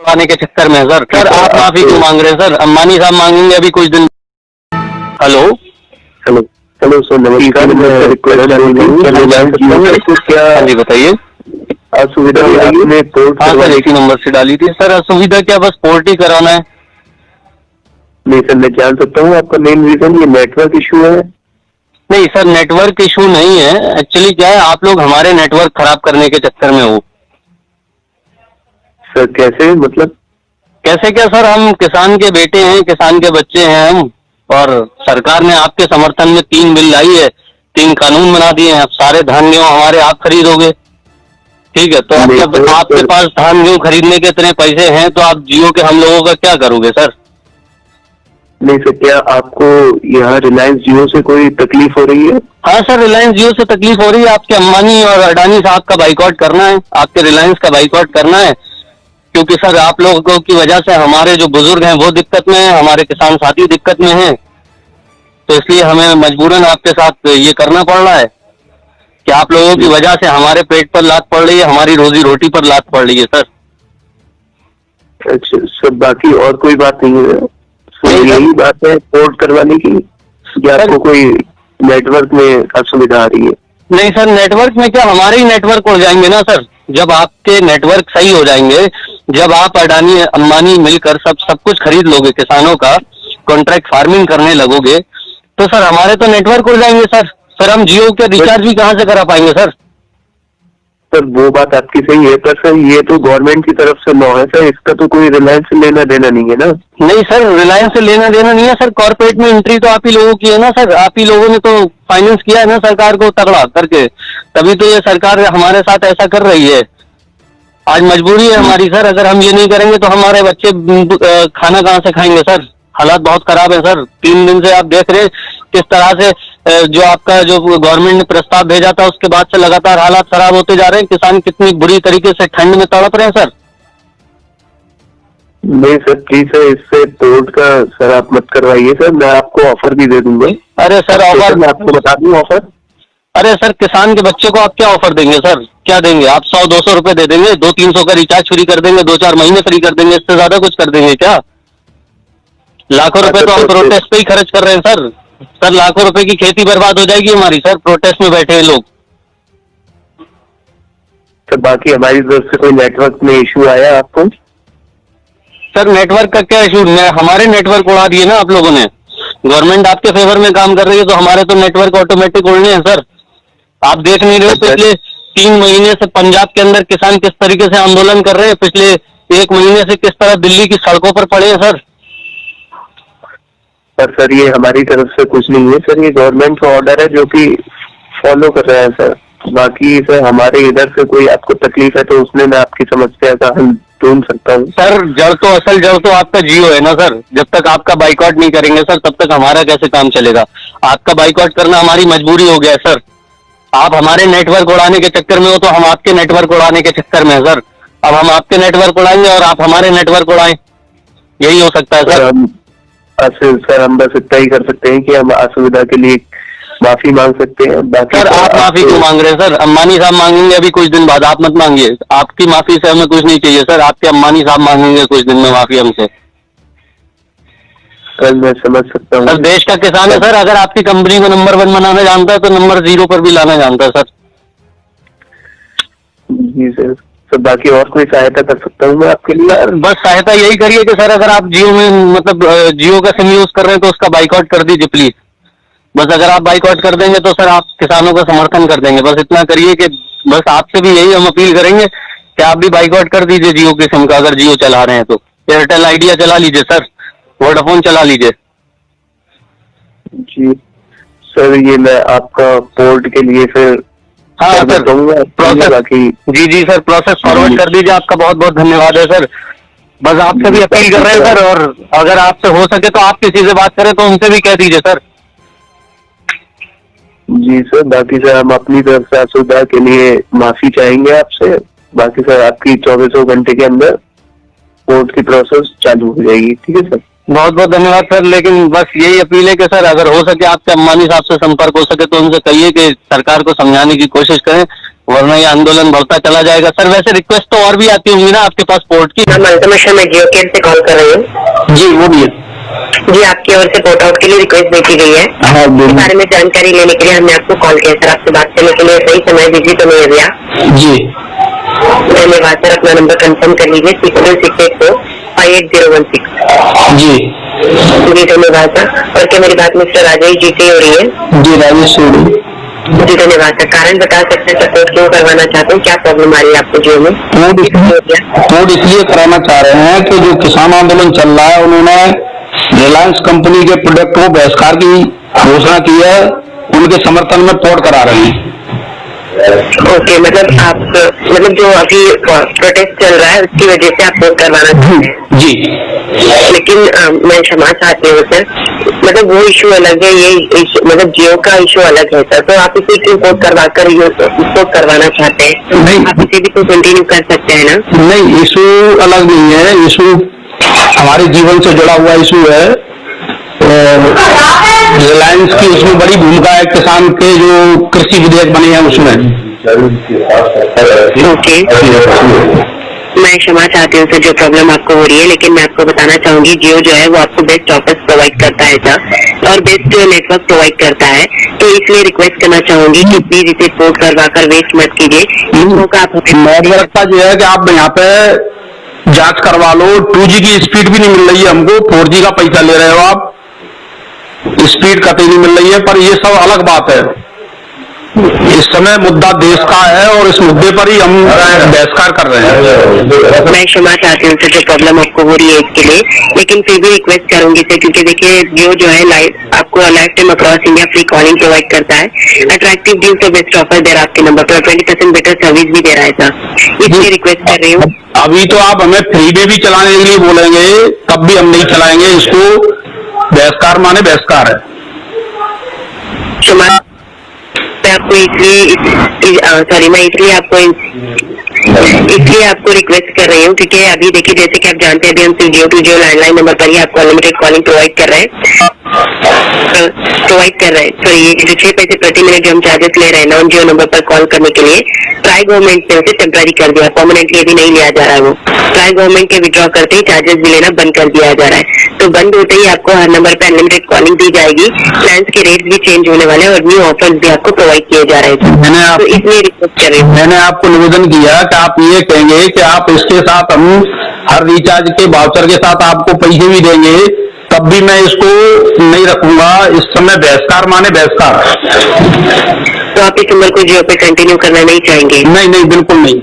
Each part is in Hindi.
आने के चक्कर में सर। सर आप माफी क्यों मांग रहे हैं सर? अंबानी साहब मांगेंगे अभी कुछ दिन। हेलो हेलो हेलो सर, नमस्कार। क्या हाँ जी बताइए। असुविधा आपने पोर्ट हाँ सर इसी नंबर से डाली थी सर। असुविधा क्या, बस पोर्ट ही कराना है। नहीं सर, मैं जान सकता हूँ आपका मेन रीजन ये नेटवर्क इशू है? नहीं सर नेटवर्क इशू नहीं है। एक्चुअली क्या है, आप लोग हमारे नेटवर्क खराब करने के चक्कर में हो। सर कैसे, मतलब? कैसे क्या सर, हम किसान के बेटे हैं, किसान के बच्चे हैं हम। और सरकार ने आपके समर्थन में 3 बिल लाई है, 3 कानून बना दिए हैं। अब सारे धान गेहूं हमारे आप खरीदोगे, ठीक है? तो आप जब आपके पास धान गेहूं खरीदने के इतने पैसे हैं तो आप जियो के हम लोगों का क्या करोगे सर? नहीं सर, क्या आपको यहाँ रिलायंस जियो से कोई तकलीफ हो रही है? हाँ सर रिलायंस जियो से तकलीफ हो रही है। आपके अंबानी और अडानी साहब का बाइकआउट करना है, आपके रिलायंस का बाइकआउट करना है। क्योंकि सर आप लोगों की वजह से हमारे जो बुजुर्ग हैं वो दिक्कत में हैं, हमारे किसान साथी दिक्कत में हैं। तो इसलिए हमें मजबूरन आपके साथ ये करना पड़ रहा है कि आप लोगों की वजह से हमारे पेट पर लात पड़ रही है, हमारी रोजी रोटी पर लात पड़ रही है सर। अच्छा सर, बाकी और कोई बात नहीं है? यही बात है पोर्ट करवाने की, या आपको कोई नेटवर्क में असुविधा आ रही है? नहीं सर नेटवर्क में क्या, हमारे ही नेटवर्क उड़ जाएंगे ना सर। जब आपके नेटवर्क सही हो जाएंगे, जब आप अडानी अंबानी मिलकर सब कुछ खरीद लोगे, किसानों का कॉन्ट्रैक्ट फार्मिंग करने लगोगे, तो सर हमारे तो नेटवर्क उड़ जाएंगे सर। सर हम जियो के रिचार्ज भी कहाँ से करा पाएंगे सर? सर वो बात आपकी सही है, पर सर ये तो गवर्नमेंट की तरफ से लॉ है सर, इसका तो कोई रिलायंस से लेना देना नहीं है ना? नहीं सर रिलायंस से लेना देना नहीं है सर। कॉर्पोरेट में एंट्री तो आप ही लोगों की है ना सर। आप ही लोगों ने तो फाइनेंस किया है ना सरकार को तगड़ा करके, तभी तो ये सरकार हमारे साथ ऐसा कर रही है। आज मजबूरी है हमारी सर, अगर हम ये नहीं करेंगे तो हमारे बच्चे खाना कहाँ से खाएंगे सर? हालात बहुत खराब है सर। 3 दिन से आप देख रहे किस तरह से जो आपका जो गवर्नमेंट ने प्रस्ताव भेजा था उसके बाद से लगातार हालात खराब होते जा रहे हैं। किसान कितनी बुरी तरीके से ठंड में तड़प रहे हैं सर। नहीं सर प्लीज सर, इससे पोर्ट का सर आप मत करवाइए सर, मैं आपको ऑफर भी दे दूंगा। अरे सर ऑफर मैं आपको बता दूं ऑफर। अरे सर किसान के बच्चे को आप क्या ऑफर देंगे सर? क्या देंगे आप? 100-200 रुपए दे देंगे, 200-300 का रिचार्ज फ्री कर देंगे, 2-4 महीने फ्री कर देंगे, इससे ज्यादा कुछ कर देंगे क्या? लाखों रुपए तो हम प्रोटेस्ट पे ही खर्च कर रहे हैं सर। सर लाखों रुपए की खेती बर्बाद हो जाएगी हमारी सर, प्रोटेस्ट में बैठे हैं लोग। सर बाकी हमारी तरफ से कोई नेटवर्क में इशू आया आपको? सर नेटवर्क का क्या इशू? हमारे नेटवर्क उड़ा दिए ना आप लोगों ने। गवर्नमेंट आपके फेवर में काम कर रही है तो हमारे तो नेटवर्क ऑटोमेटिक उड़ने हैं सर। आप देख नहीं रहे हो पिछले 3 महीने से पंजाब के अंदर किसान किस तरीके से आंदोलन कर रहे हैं? पिछले 1 महीने से किस तरह दिल्ली की सड़कों पर पड़े हैं सर। पर सर ये हमारी तरफ से कुछ नहीं है सर, ये गवर्नमेंट का ऑर्डर है जो कि फॉलो कर रहा है सर। बाकी सर हमारे इधर से कोई आपको तकलीफ है तो उसमें मैं आपकी समस्या का हल ढूंढ सकता हूँ। सर असल जड़ तो आपका जियो है ना सर। जब तक आपका बाइकआउट नहीं करेंगे सर तब तक हमारा कैसे काम चलेगा? आपका बाइकआउट करना हमारी मजबूरी हो गया है सर। आप हमारे नेटवर्क उड़ाने के चक्कर में हो तो हम आपके नेटवर्क उड़ाने के चक्कर में है सर। अब हम आपके नेटवर्क उड़ाएंगे और आप हमारे नेटवर्क उड़ाएं, यही हो सकता है सर। सर हम बस इतना ही कर सकते हैं कि हम असुविधा के लिए माफी मांग सकते हैं। सर आप माफी क्यों मांग रहे हैं सर? अंबानी साहब मांगेंगे अभी कुछ दिन बाद, आप मत मांगिए। आपकी माफी से हमें कुछ नहीं चाहिए सर, आपके अंबानी साहब मांगेंगे कुछ दिन में माफी हमसे। सर मैं समझ सकता हूँ सर देश का किसान है सर, अगर आपकी कंपनी को नंबर 1 बनाना जानता है तो नंबर 0 पर भी लाना जानता है सर। जी सर। सर बाकी और कोई सहायता कर सकता हूँ मैं आपके लिए? बस सहायता यही करिए कि सर अगर आप जियो में मतलब जियो का सिम यूज कर रहे हैं तो उसका बाइकआउट कर दीजिए प्लीज। बस अगर आप बाइकआउट कर देंगे तो सर आप किसानों का समर्थन कर देंगे। बस इतना करिए कि बस आपसे भी यही हम अपील करेंगे कि आप भी बाइकआउट कर दीजिए जियो के सिम का, अगर जियो चला रहे हैं तो। एयरटेल आइडिया चला लीजिए सर, वोडाफोन चला लीजिए। जी सर, ये मैं आपका पोर्ट के लिए फिर हाँ सर प्रोसेस जी सर प्रोसेस फॉरवर्ड कर दीजिए। आपका बहुत बहुत धन्यवाद है सर। बस आपसे भी अपील कर रहे हैं सर, और अगर आपसे हो सके तो आप किसी से बात करें तो उनसे भी कह दीजिए सर। जी सर, बाकी सर हम अपनी तरफ से असुविधा के लिए माफी चाहेंगे आपसे। बाकी सर आपकी 24 घंटे के अंदर कोर्ट की प्रोसेस चालू हो जाएगी। ठीक है सर, बहुत बहुत धन्यवाद सर। लेकिन बस यही अपील है कि सर अगर हो सके आपके अंबानी साहब से संपर्क हो सके तो उनसे कहिए कि सरकार को समझाने की कोशिश करें। वरना ये आंदोलन बढ़ता चला जाएगा सर। वैसे रिक्वेस्ट तो और भी आती होंगी ना आपके पास पोर्ट की? मैं जियो केयर से कॉल कर रही हूँ। जी वो भी है जी, आपकी ओर से पोर्ट आउट के लिए रिक्वेस्ट भेजी गई है। हाँ, इस बारे में जानकारी लेने के लिए हमने आपको कॉल किया सर। आपसे बात करने के लिए सही समय बिजी तो नहीं है भैया? जी धन्यवाद सर। अपना नंबर कंफर्म कर लीजिए 6768458016। जी जी धन्यवाद सर। और क्या मेरी बात मिस्टर राजेश जी से हो रही है? जी राजेश जी धन्यवाद सर। कारण बता सकते हैं सपोर्ट क्यों करवाना चाहते हैं? क्या प्रॉब्लम आ रही है आपको जियो में? पोर्ट इसलिए कराना चाह रहे हैं कि जो किसान आंदोलन चल रहा है उन्होंने रिलायंस कंपनी के प्रोडक्ट को बहिष्कार की घोषणा की है, उनके समर्थन में पोर्ट करा रहे हैं। ओके, मतलब जो अभी प्रोटेस्ट चल रहा है उसकी वजह से आप पोर्ट करवाना चाहते हैं? जी लेकिन मैं क्षमा चाहती हूँ सर, मतलब वो इशू अलग है, ये मतलब जियो का इशू अलग है सर। तो आप इसे क्यों पोर्ट करवा कर पोर्ट करवाना चाहते हैं? नहीं, आप इसे भी तो कंटिन्यू कर सकते हैं ना? नहीं, इशू अलग नहीं है, इशू हमारे जीवन से जुड़ा हुआ इशू है। रिलायंस की उसमें बड़ी भूमिका है, किसान के जो कृषि विधेयक बने हैं उसमें। ओके, मैं क्षमा चाहती हूँ सर जो प्रॉब्लम आपको हो रही है, लेकिन मैं आपको बताना चाहूंगी जियो जो है वो आपको बेस्ट ऑफर्स प्रोवाइड करता है सर, और बेस्ट नेटवर्क प्रोवाइड करता है। तो इसलिए रिक्वेस्ट करना चाहूंगी कि प्लीज इसे पोर्ट करवा कर वेस्ट मत कीजिए। नेटवर्क का जो है कि आप यहाँ पे जांच करवा लो, 2G की स्पीड भी नहीं मिल रही है हमको, 4G का पैसा ले रहे हो आप, स्पीड कतई नहीं मिल रही है। पर ये सब अलग बात है, इस समय मुद्दा देश का है और इस मुद्दे पर ही हम बहिष्कार कर रहे हैं। मैं क्षमा चाहती हूँ सर जो प्रॉब्लम आपको हो रही है इसके लिए, लेकिन फिर भी रिक्वेस्ट करूंगी सर, क्योंकि देखिए जियो जो है आपको life time across India free calling provide करता है, अट्रैक्टिव डील्स और बेस्ट ऑफर दे रहा है आपके नंबर पर, 20% बेटर सर्विस भी दे रहा है सर, इसलिए रिक्वेस्ट कर रही हूँ। अभी तो आप हमें फ्री में भी चलाने के लिए बोलेंगे तब भी हम नहीं चलाएंगे इसको, बहिष्कार माने बहिष्कार है। क्षमा आपको इसलिए आपको रिक्वेस्ट कर रही हूँ, क्योंकि अभी देखिए जैसे कि आप जानते हैं अभी हम सिर्फ जियो टू जियो लैंडलाइन नंबर पर ही आपको अनलिमिटेड कॉलिंग प्रोवाइड कर रहे हैं। तो ये जो 6 पैसे प्रति मिनट जो हम चार्जेस ले रहे हैं नॉन जियो नंबर पर कॉल करने के लिए, ट्राई गवर्नमेंट ने उसे टेम्पररी कर दिया, परमानेंटली अभी नहीं लिया जा रहा है। वो ट्राई गवर्नमेंट के विड्रॉ करते ही चार्जेस भी लेना बंद कर दिया जा रहा है। तो बंद होते ही आपको हर नंबर पर अनलिमिटेड कॉलिंग दी जाएगी, प्लान्स के रेट भी चेंज होने वाले हैं और न्यू ऑफर्स भी आपको प्रोवाइड किए जा रहे हैं। तो इसलिए रिक्वेस्ट कर रही हूँ। मैंने आपको निवेदन किया कि आप ये कहेंगे कि आप इसके साथ हम हर रिचार्ज के वाउचर के साथ आपको पैसे भी देंगे, तब भी मैं इसको नहीं रखूंगा। इस समय बहिष्कार माने बहिष्कार। तो आप इस नंबर को जियो पे कंटिन्यू करना नहीं चाहेंगे? नहीं, बिल्कुल नहीं।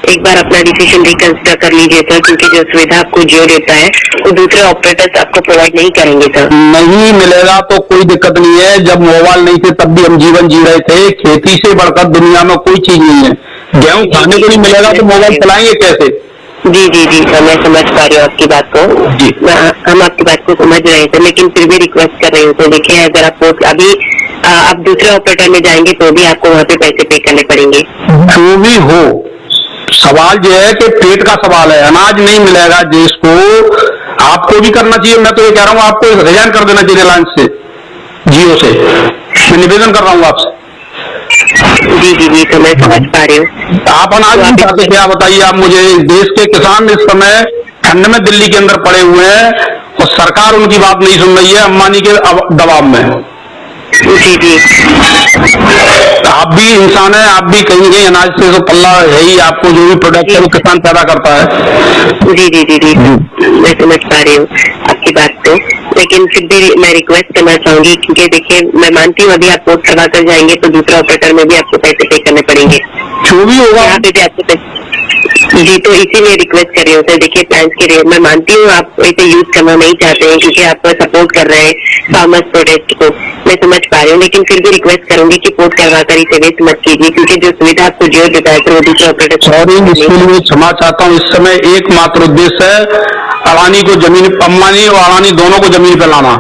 एक बार अपना डिसीजन रिकंसिडर कर लीजिए सर, क्योंकि जो सुविधा आपको जियो देता है वो दूसरे ऑपरेटर्स आपको प्रोवाइड नहीं करेंगे सर। नहीं मिलेगा तो कोई दिक्कत नहीं है, जब मोबाइल नहीं थे तब भी हम जीवन जी रहे थे। खेती से बढ़कर दुनिया में कोई चीज नहीं है, गेहूं खाने को नहीं मिलेगा तो मोबाइल चलाएंगे कैसे? जी सर, मैं समझ पा रही हूँ आपकी बात को जी, हम आपकी बात को समझ रहे थे, लेकिन फिर भी रिक्वेस्ट कर रही हूँ। तो देखिए अगर आप अभी आप दूसरे ऑपरेटर में जाएंगे तो भी आपको वहाँ पे पैसे पे करने पड़ेंगे। जो भी हो, सवाल जो है कि पेट का सवाल है, अनाज नहीं मिलेगा देश को, आपको भी करना चाहिए। मैं तो ये कह रहा हूँ आपको रिजाइन कर देना चाहिए रिलायंस से, जियो से। मैं निवेदन कर रहा हूँ आपसे। जी तो मैं समझ पा रही हूँ। आप अनाज नहीं चाहते क्या बताइए आप मुझे? देश के किसान इस समय ठंड में दिल्ली के अंदर पड़े हुए हैं और सरकार उनकी बात नहीं सुन रही है, अंबानी के दबाव में। जी आप भी इंसान है, आप भी कहीं कहीं अनाज से तो पल्ला है ही, आपको जो भी प्रोडक्ट है वो किसान पैदा करता है। जी मैं समझ पा रही हूँ आपकी बात को, लेकिन फिर भी मैं रिक्वेस्ट करना चाहूंगी, क्योंकि देखिए मैं मानती हूँ अभी आप पोर्ट करवा कर जाएंगे तो दूसरा ऑपरेटर में भी आपको पैसे पे करने पड़ेंगे, जो भी होगा यहाँ पे भी आपको पैसे। जी तो इसीलिए रिक्वेस्ट कर रही हूँ सर। देखिए प्लान्स के रेट मैं मानती हूँ आप इसे यूज करना नहीं चाहते हैं, क्योंकि आप सपोर्ट कर रहे हैं फार्मर्स प्रोडक्ट को, मैं समझ पा रही हूँ, लेकिन फिर भी रिक्वेस्ट करूंगी कि पोर्ट करवा कर इसे वेस्ट मत कीजिए, क्योंकि जो सुविधा आपको जियो देता है वो दूसरे ऑपरेटर। सॉरी, इसके लिए क्षमा चाहता हूँ। इस समय एकमात्र उद्देश्य है अडानी को जमीन, अंबानी और अडानी दोनों को जमीन पे लाना,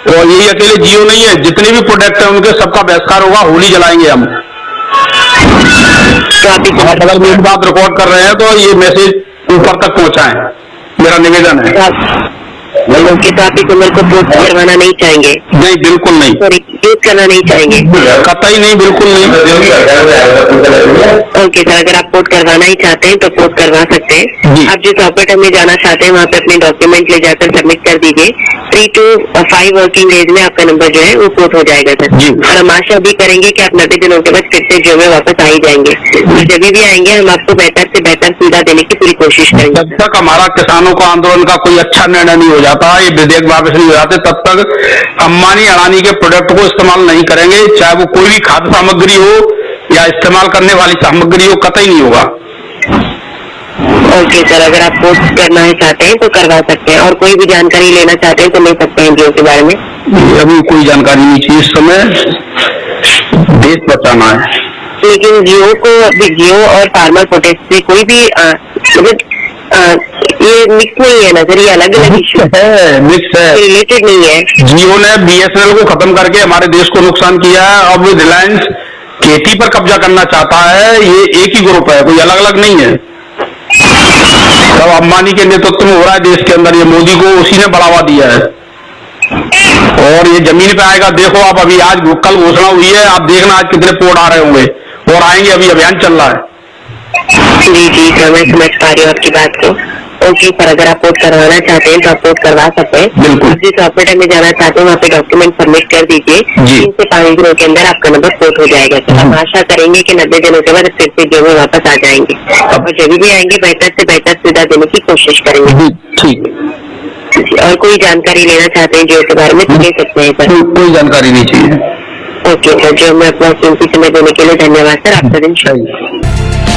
और यही अकेले जियो नहीं है, जितने भी प्रोडक्ट है उनके सबका बहिष्कार होगा, होली जलाएंगे हम। तो आप अगर मेरी बात रिकॉर्ड कर रहे हैं तो ये मैसेज ऊपर तक पहुंचाएं, मेरा निवेदन है। ओके, तो आप इस नंबर को पोर्ट करवाना नहीं चाहेंगे? नहीं, बिल्कुल नहीं, सॉरी, यूज करना नहीं चाहेंगे? कतई नहीं, बिल्कुल नहीं। ओके सर, अगर आप पोर्ट करवाना ही चाहते हैं तो पोर्ट करवा सकते हैं। जी। आप जिस ऑपरेटर में जाना चाहते हैं वहाँ पे अपने डॉक्यूमेंट ले जाकर सबमिट कर दीजिए। 3 to 5 वर्किंग डेज में आपका नंबर जो है वो पोर्ट हो जाएगा सर। जी। और हम आशा भी करेंगे कि आप 90 दिनों के बाद फिर से जियो में वापस आ ही जाएंगे। और जब भी आएंगे हम आपको बेहतर से बेहतर सुविधा देने की पूरी कोशिश करेंगे। जब तक हमारा किसानों का आंदोलन का कोई अच्छा निर्णय नहीं हो जाता, ये विधेयक वापस नहीं हो जाते, तब तक अंबानी अडानी के प्रोडक्ट को इस्तेमाल नहीं करेंगे, चाहे वो कोई भी खाद्य सामग्री हो या इस्तेमाल करने वाली सामग्री हो, कतई नहीं होगा। ओके सर, अगर आप पोस्ट करना है चाहते हैं तो करवा सकते हैं, और कोई भी जानकारी लेना चाहते हैं तो ले सकते हैं जियो के बारे में। अभी कोई जानकारी नहीं चाहिए, इस समय देश बचाना है। लेकिन जियो को अभी जियो और फार्मर प्रोटेक्ट से कोई भी मतलब ये मिक्स नहीं है ना सर, ये अलग अलग इश्यू है, मिक्स है, रिलेटेड नहीं है। जियो ने BSNL को खत्म करके हमारे देश को नुकसान किया है। अब रिलायंस खेती पर कब्जा करना चाहता है। ये एक ही ग्रुप है, कोई अलग अलग नहीं है। सब अंबानी के नेतृत्व में हो रहा है देश के अंदर, ये मोदी को उसी ने बढ़ावा दिया है। और ये जमीन पे आएगा, देखो आप, अभी आज कल घोषणा हुई है, आप देखना आज कितने पोर्ट आ रहे होंगे और आएंगे, अभी अभियान चल रहा है। जी जी सर, मैं समझ पा रही हूँ आपकी बात को। ओके सर, अगर आप पोर्ट करवाना चाहते हैं तो आप पोर्ट करवा सकते हैं। बिल्कुल। आप जिस ऑपरेटर में जाना चाहते हैं वहाँ पे डॉक्यूमेंट सबमिट कर दीजिए। जी। 3 से 5 दिनों के अंदर आपका नंबर पोर्ट हो जाएगा सर। हम आशा करेंगे कि 90 दिनों के बाद फिर से जो में वापस आ जाएंगे, और जब भी आएंगे बेहतर से बेहतर सुविधा देने की कोशिश करेंगे। जी, ठीक। जी, और कोई जानकारी लेना चाहते हैं जियो के बारे में तो ले सकते हैं सर। कोई जानकारी नहीं चाहिए। ओके सर, जो मैं अपना कीमती समय देने के लिए धन्यवाद सर। आपका दिन शुभ।